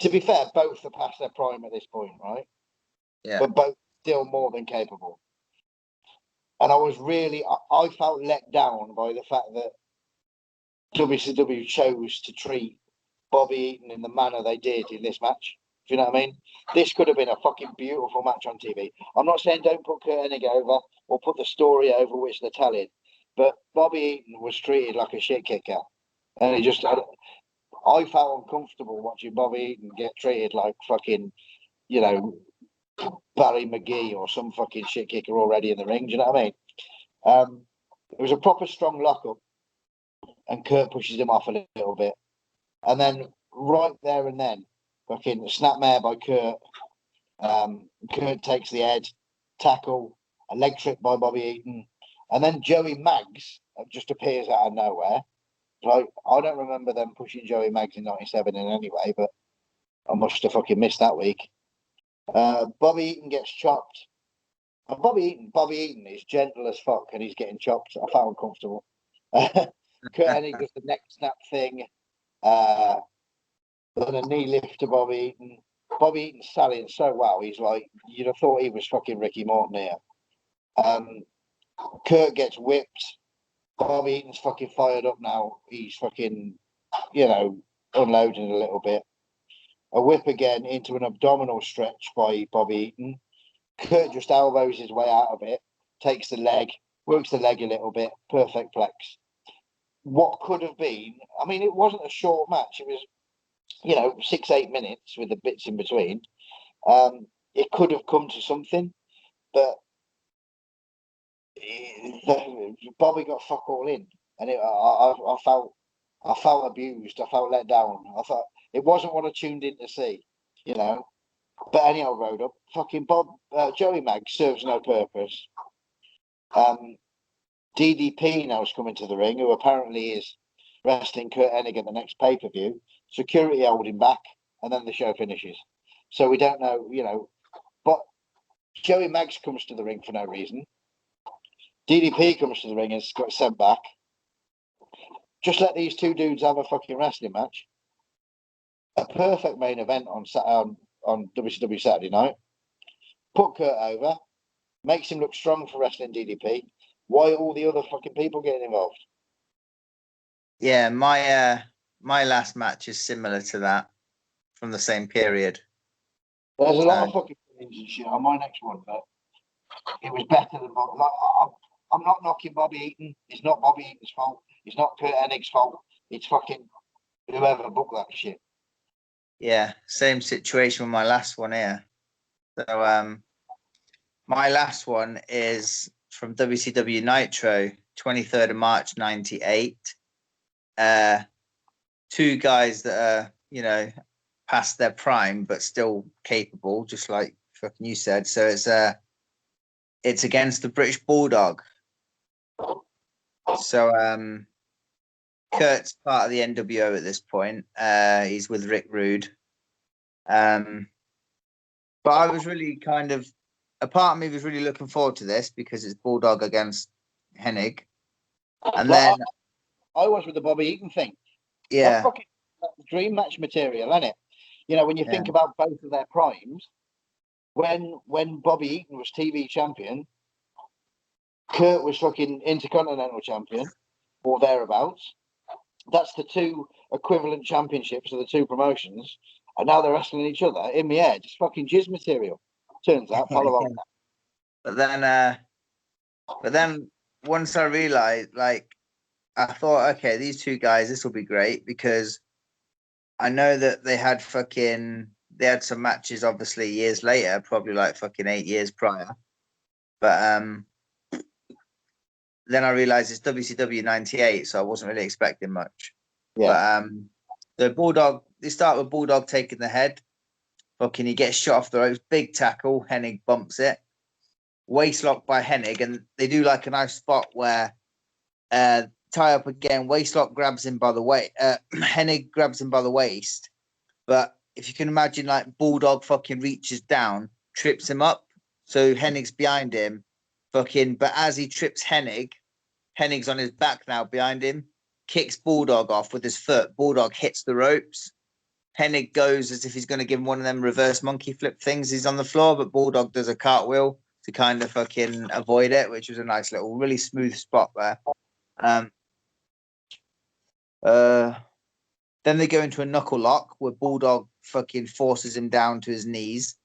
to be fair, both are past their prime at this point, right? Yeah. But both still more than capable. And I felt let down by the fact that WCW chose to treat Bobby Eaton in the manner they did in this match. Do you know what I mean? This could have been a fucking beautiful match on TV. I'm not saying don't put Curt Hennig over or put the story over which they're telling, but Bobby Eaton was treated like a shit kicker. And I felt uncomfortable watching Bobby Eaton get treated like fucking, you know, Barry McGee or some fucking shit kicker already in the ring. Do you know what I mean? It was a proper strong lockup, and Curt pushes him off a little bit, and then right there and then, fucking snapmare by Curt. Curt takes the head, tackle, a leg trip by Bobby Eaton, and then Joey Maggs just appears out of nowhere. Like, I don't remember them pushing Joey Maggs in '97 in any way, but I must have fucking missed that week. Bobby Eaton gets chopped. And Bobby Eaton is gentle as fuck, and he's getting chopped. I found uncomfortable. Curt Hennig does the neck snap thing. Then a knee lift to Bobby Eaton. Bobby Eaton's selling so well. He's like, you'd have thought he was fucking Ricky Morton here. Curt gets whipped. Bobby Eaton's fucking fired up now. He's fucking, unloading a little bit. A whip again into an abdominal stretch by Bobby Eaton. Curt just elbows his way out of it, takes the leg, works the leg a little bit, perfect plex. What could have been, I mean, it wasn't a short match. It was, 6-8 minutes with the bits in between. It could have come to something, but Bobby got fuck all in, and I felt abused. I felt let down. I thought it wasn't what I tuned in to see, But anyhow, rode up. Fucking Joey Mag serves no purpose. DDP now is coming to the ring, who apparently is wrestling Curt Hennig at the next pay-per-view. Security held him back, and then the show finishes. So we don't know, But Joey Maggs comes to the ring for no reason. DDP comes to the ring and got sent back. Just let these two dudes have a fucking wrestling match. A perfect main event on WCW Saturday night. Put Curt over. Makes him look strong for wrestling DDP. Why are all the other fucking people getting involved? Yeah, my last match is similar to that from the same period. There's a lot of fucking things and shit on my next one, but it was better than Bob. I'm not knocking Bobby Eaton. It's not Bobby Eaton's fault. It's not Curt Hennig's fault. It's fucking whoever booked that shit. Yeah, same situation with my last one here. So my last one is from WCW Nitro, 23rd of March, 98. Two guys that are, past their prime, but still capable, just like fucking you said. So it's against the British Bulldog. So Kurt's part of the NWO at this point. He's with Rick Rude. But I was really a part of me was really looking forward to this because it's Bulldog against Hennig. And then I was with the Bobby Eaton thing. Yeah. That's fucking dream match material, isn't it? When you think about both of their primes, when Bobby Eaton was TV champion, Curt was fucking Intercontinental champion or thereabouts. That's the two equivalent championships of the two promotions, and now they're wrestling each other in the air. Just fucking jizz material. Turns out, follow on. But then once I realized, I thought, okay, these two guys, this will be great because I know that they had some matches, obviously years later, probably like fucking 8 years prior. But then I realized it's WCW 98, so I wasn't really expecting much. Yeah. But the Bulldog, they start with Bulldog taking the head. Fucking he gets shot off the ropes, big tackle, Hennig bumps it. Waistlock by Hennig, and they do like a nice spot where tie up again, waistlock grabs him by the waist, Hennig grabs him by the waist. But if you can imagine, like Bulldog fucking reaches down, trips him up. So Hennig's behind him. But as he trips Hennig's on his back now behind him, kicks Bulldog off with his foot. Bulldog hits the ropes. Hennig goes as if he's going to give him one of them reverse monkey flip things. He's on the floor, but Bulldog does a cartwheel to kind of fucking avoid it, which was a nice little, really smooth spot there. Then they go into a knuckle lock where Bulldog fucking forces him down to his knees.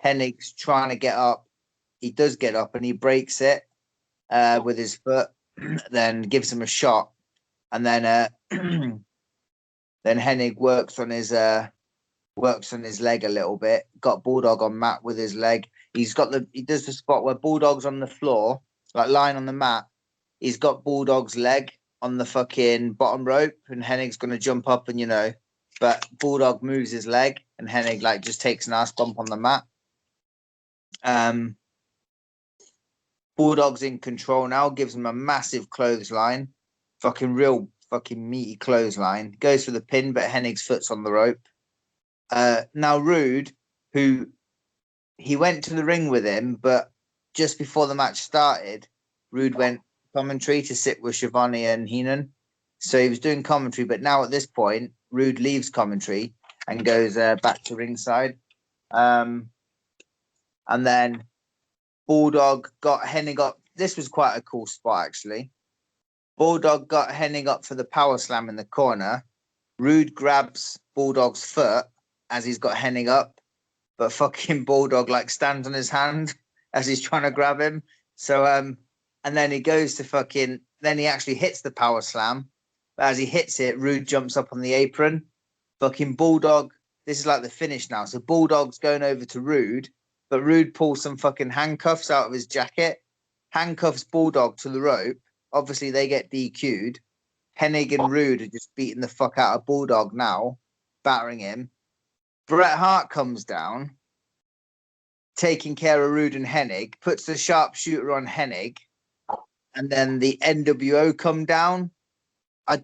Hennig's trying to get up. He does get up and he breaks it with his foot, then gives him a shot. And then then Hennig works on his works on his leg a little bit. Got Bulldog on mat with his leg. He does the spot where Bulldog's on the floor, like lying on the mat. He's got Bulldog's leg on the fucking bottom rope, and Hennig's gonna jump up and but Bulldog moves his leg, and Hennig like just takes an ass bump on the mat. Bulldog's in control now, gives him a massive clothesline, fucking meaty clothesline. Goes for the pin, but Hennig's foot's on the rope. Now Rude, who he went to the ring with him, but just before the match started, Rude went commentary to sit with Schiavone and Heenan. So he was doing commentary, but now at this point, Rude leaves commentary and goes back to ringside. And then Bulldog got Hennig up. This was quite a cool spot, actually. Bulldog got Hennig up for the power slam in the corner. Rude grabs Bulldog's foot as he's got Hennig up, but fucking Bulldog like stands on his hand as he's trying to grab him. So and then he goes to then he actually hits the power slam. But as he hits it, Rude jumps up on the apron. Fucking Bulldog, this is like the finish now. So Bulldog's going over to Rude, but Rude pulls some fucking handcuffs out of his jacket, handcuffs Bulldog to the rope. Obviously, they get DQ'd. Hennig and Rude are just beating the fuck out of Bulldog now, battering him. Bret Hart comes down, taking care of Rude and Hennig, puts the sharpshooter on Hennig, and then the NWO come down. I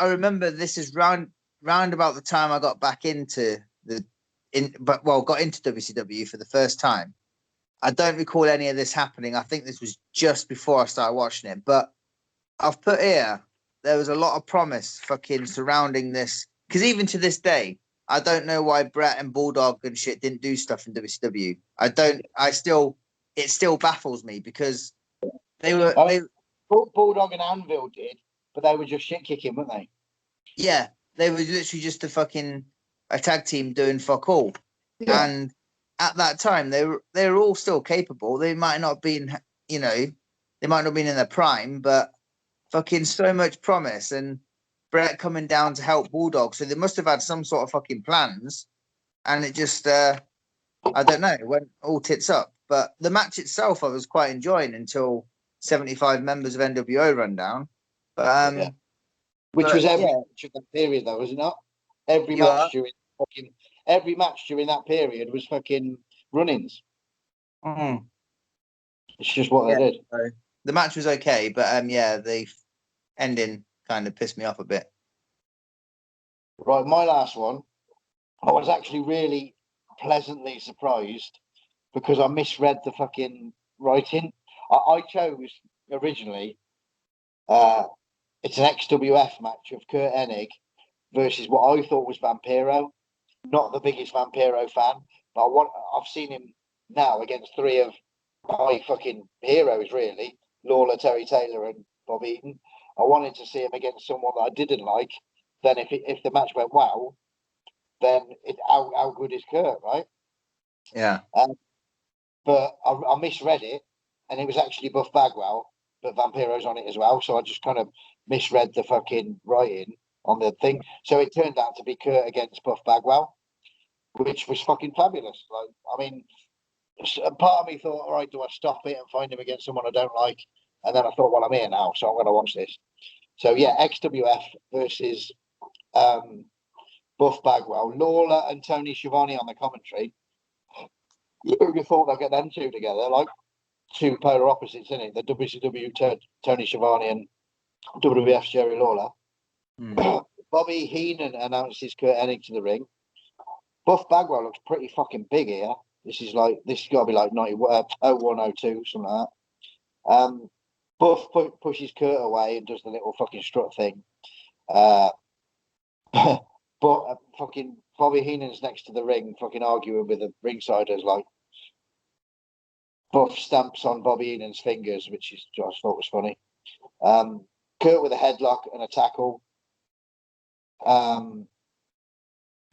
remember this is round about the time I got back into got into WCW for the first time. I don't recall any of this happening. I think this was just before I started watching it. But I've put here, there was a lot of promise fucking surrounding this. Because even to this day, I don't know why Bret and Bulldog and shit didn't do stuff in WCW. It still baffles me because Bulldog and Anvil did, but they were just shit kicking, weren't they? Yeah, they were literally just a tag team doing fuck all. Yeah. And at that time, they were all still capable. They might not have been, they might not have been in their prime, but fucking so much promise. And Bret coming down to help Bulldog, so they must have had some sort of fucking plans. And it just, I don't know, it went all tits up. But the match itself, I was quite enjoying until 75 members of NWO run down. But which was every match of that period, though, was it not? Every match during that period was fucking run-ins. Mm. It's just what they did. So the match was okay, but the ending kind of pissed me off a bit. Right, my last one, I was actually really pleasantly surprised because I misread the fucking writing. I chose originally it's an XWF match of Curt Hennig versus what I thought was Vampiro. Not the biggest Vampiro fan, but I've seen him now against three of my fucking heroes, really. Lawler, Terry Taylor and Bob Eaton. I wanted to see him against someone that I didn't like. Then if the match went well, then how good is Curt, right? Yeah. But I misread it, and it was actually Buff Bagwell, but Vampiro's on it as well. So I just kind of misread the fucking writing on the thing. So it turned out to be Curt against Buff Bagwell, which was fucking fabulous. Like, I mean, part of me thought, all right, do I stop it and find him against someone I don't like? And then I thought, well, I'm here now, so I'm going to watch this. So yeah, XWF versus Buff Bagwell, Lawler and Tony Schiavone on the commentary. You would have thought they'd get them two together, like two polar opposites, isn't it? The WCW Tony Schiavone and WWF Jerry Lawler. Bobby Heenan announces Curt Hennig to the ring. Buff Bagwell looks pretty fucking big here. This has got to be like 0102, something like that. Buff pushes Curt away and does the little fucking strut thing. But fucking Bobby Heenan's next to the ring, fucking arguing with the ringsiders. Like, Buff stamps on Bobby Heenan's fingers, which I thought was funny. Curt with a headlock and a tackle.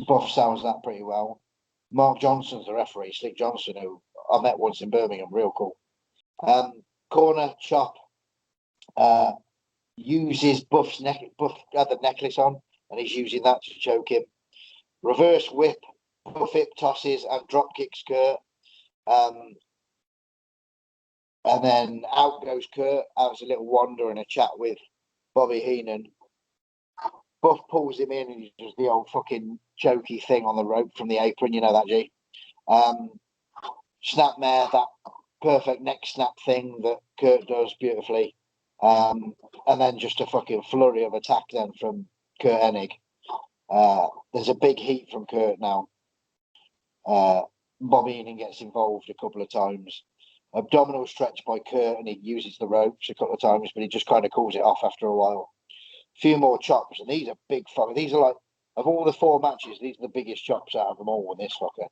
Buff sells that pretty well. Mark Johnson's the referee, Slick Johnson, who I met once in Birmingham, real cool. Corner chop. Uses Buff's neck. Buff had the necklace on, and he's using that to choke him. Reverse whip Buffett tosses and drop kicks Curt. And then out goes Curt. Has a little wander and a chat with Bobby Heenan. Buff pulls him in and he does the old fucking chokey thing on the rope from the apron. You know that, G? Snapmare, that perfect neck snap thing that Curt does beautifully. And then just a fucking flurry of attack then from Curt Hennig. There's a big heat from Curt now. Bobby Heenan gets involved a couple of times. Abdominal stretch by Curt, and he uses the ropes a couple of times, but he just kind of calls it off after a while. A few more chops, and these are big fuckers. These are like, of all the 4 matches, these are the biggest chops out of them all with this fucker.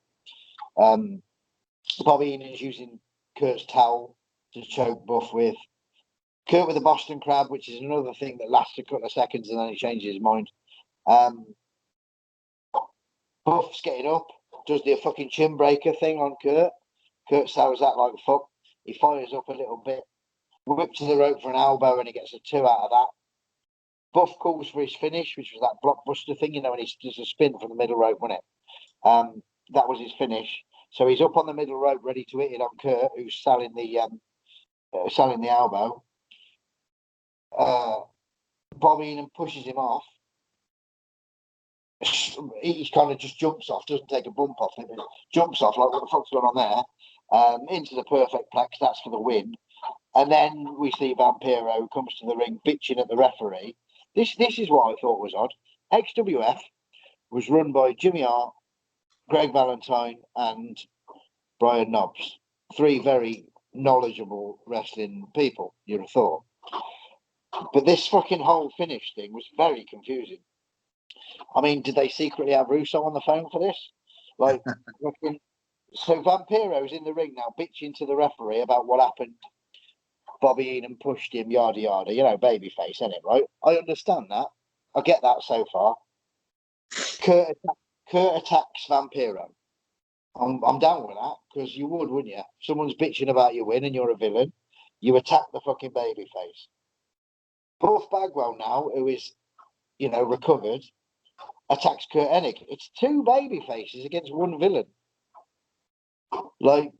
Bobby Heenan's using Curt's towel to choke Buff with. Curt with the Boston Crab, which is another thing that lasts a couple of seconds and then he changes his mind. Buff's getting up, does the fucking chin breaker thing on Curt. Curt sells that like fuck. He fires up a little bit, whips to the rope for an elbow, and he gets a 2 out of that. Buff calls for his finish, which was that blockbuster thing, you know, when he does a spin from the middle rope, wasn't it? That was his finish. So he's up on the middle rope, ready to hit it on Curt, who's selling the elbow. Bobby Heenan pushes him off. He kind of just jumps off, doesn't take a bump off him, jumps off like what the fuck's going on there. Into the perfect plex, that's for the win. And then we see Vampiro comes to the ring bitching at the referee. This is what I thought was odd. XWF was run by Jimmy Hart, Greg Valentine, and Brian Knobbs. 3 very knowledgeable wrestling people, you'd have thought. But this fucking whole finish thing was very confusing. I mean, did they secretly have Russo on the phone for this? Like, fucking... So Vampiro's in the ring now, bitching to the referee about what happened. Bobby Heenan pushed him, yada yada. You know, babyface, isn't it? Right? I understand that. I get that so far. Curt attacks Vampiro. I'm down with that because you would, wouldn't you? If someone's bitching about your win and you're a villain, you attack the fucking babyface. Buff Bagwell now, who is, you know, recovered, attacks Curt Hennig. It's 2 baby faces against 1 villain. Like,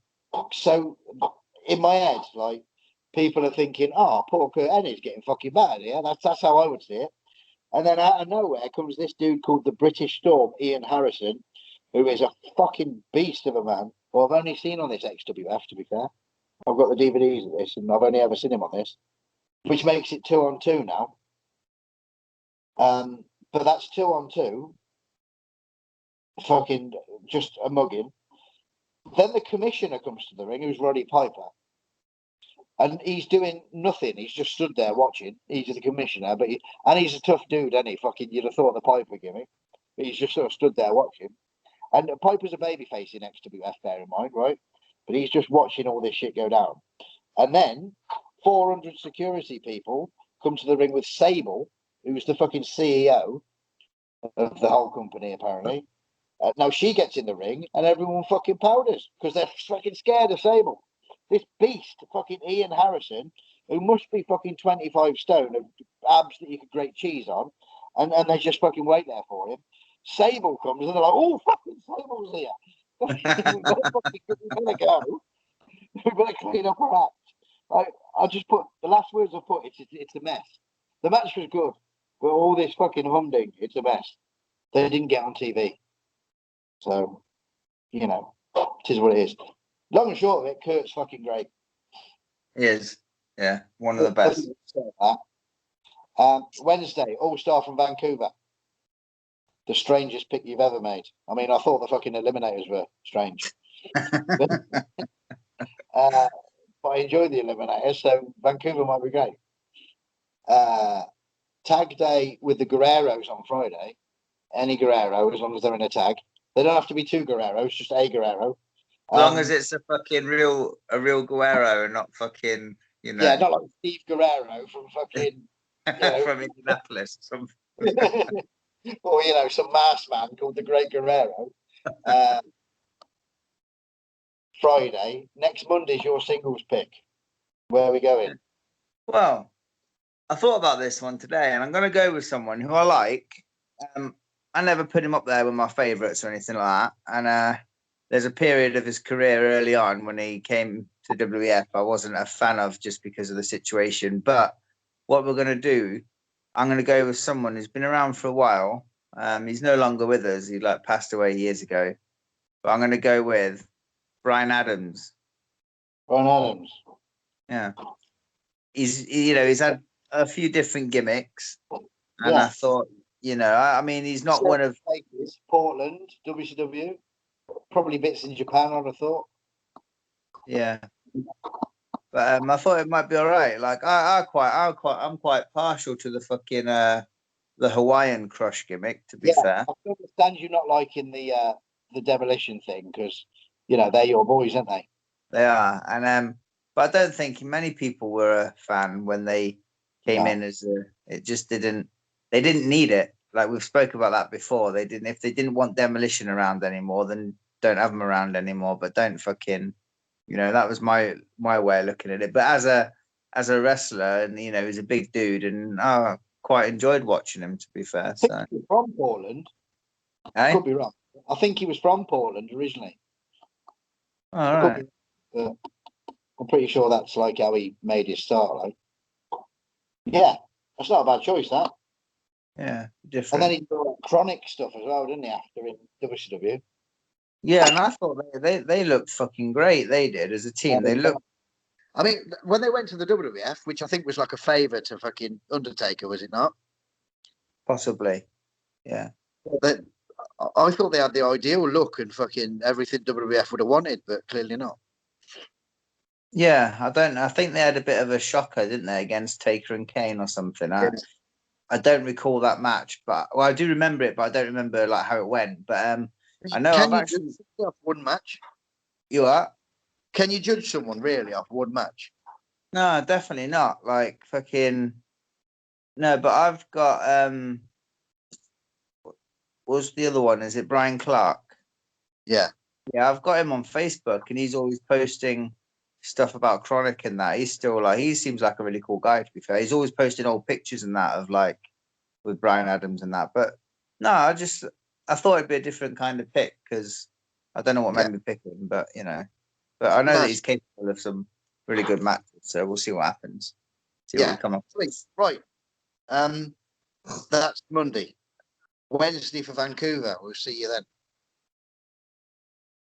so in my head, like, people are thinking, oh, poor Curt Hennig's getting fucking bad. Yeah, that's how I would see it. And then out of nowhere comes this dude called the British Storm, Ian Harrison, who is a fucking beast of a man. Well, I've only seen on this XWF, to be fair. I've got the DVDs of this, and I've only ever seen him on this, which makes it 2-on-2 now. But that's 2-on-2. Fucking just a mugging. Then the commissioner comes to the ring, who's Roddy Piper. And he's doing nothing. He's just stood there watching. He's the commissioner, but he's a tough dude, isn't he? Fucking, you'd have thought the Piper gimmick. But he's just sort of stood there watching. And Piper's a babyface in XWF, bear in mind, right? But he's just watching all this shit go down. And then 400 security people come to the ring with Sable, who's the fucking CEO of the whole company, apparently. Now she gets in the ring and everyone fucking powders because they're fucking scared of Sable. This beast, fucking Ian Harrison, who must be fucking 25 stone of abs that you could grate cheese on, and they just fucking wait there for him. Sable comes and they're like, oh, fucking Sable's here. we better go. We better clean up our act. I just put, the last words I put, it's a mess. The match was good, but all this fucking humding, it's a mess. They didn't get on TV. So, you know, it is what it is. Long and short of it, Curt's fucking great. He is. Yeah, one of the best. Wednesday, All-Star from Vancouver. The strangest pick you've ever made. I mean, I thought the fucking Eliminators were strange. But I enjoyed the Eliminators, so Vancouver might be great. Tag day with the Guerreros on Friday. Any Guerrero, as long as they're in a tag. They don't have to be 2 Guerreros, just a Guerrero. As long as it's a real Guerrero and not fucking, you know. Yeah, not like Steve Guerrero from fucking, you know, from Indianapolis. Or, you know, some masked man called the Great Guerrero. Friday. Next Monday's your singles pick. Where are we going? Well, I thought about this one today, and I'm going to go with someone who I like. I never put him up there with my favourites or anything like that. And there's a period of his career early on when he came to WWF I wasn't a fan of just because of the situation. But what we're going to do, I'm going to go with someone who's been around for a while. He's no longer with us. He like passed away years ago. But I'm going to go with Bryan Adams. Bryan Adams. Yeah. He's had a few different gimmicks. And Yeah. I thought, I mean, he's not one of Portland, WCW. Probably bits in Japan, I'd have thought. Yeah. But I thought it might be all right. Like I'm quite partial to the fucking the Hawaiian Crush gimmick, to be fair. I understand you not liking the demolition thing because they're your boys, aren't they? They are. And but I don't think many people were a fan when they came in as it just didn't they didn't need it. Like we've spoke about that before. If they didn't want demolition around anymore, then don't have them around anymore. But don't fucking that was my way of looking at it. But as a wrestler, and he's a big dude, and I quite enjoyed watching him. To be fair, I think he was from Portland. I could be wrong. I think he was from Portland originally. All right. I'm pretty sure that's like how he made his start. Like, yeah, that's not a bad choice. That. Yeah, different. And then he did chronic stuff as well, didn't he? After in WCW. Yeah, and I thought they looked fucking great. They did as a team. They looked. I mean, when they went to the WWF, which I think was like a favour to fucking Undertaker, was it not? Possibly. Yeah. I thought they had the ideal look and fucking everything WWF would have wanted, but clearly not. Yeah, I think they had a bit of a shocker, didn't they, against Taker and Kane or something. I don't recall that match, but I do remember it, but I don't remember like how it went. But I know Can you judge off one match? You are? Can you judge someone really off one match? No, definitely not. Like fucking no, but I've got what's the other one? Is it Brian Clark? Yeah. Yeah, I've got him on Facebook and he's always posting stuff about Chronic and that. He's still like he seems like a really cool guy, to be fair. He's always posting old pictures and that of like with Bryan Adams and that. But no, I thought it'd be a different kind of pick because I don't know what made me pick him, but But I know that he's capable of some really good matches, so we'll see what happens. See what we come up with. Right. That's Monday. Wednesday for Vancouver. We'll see you then.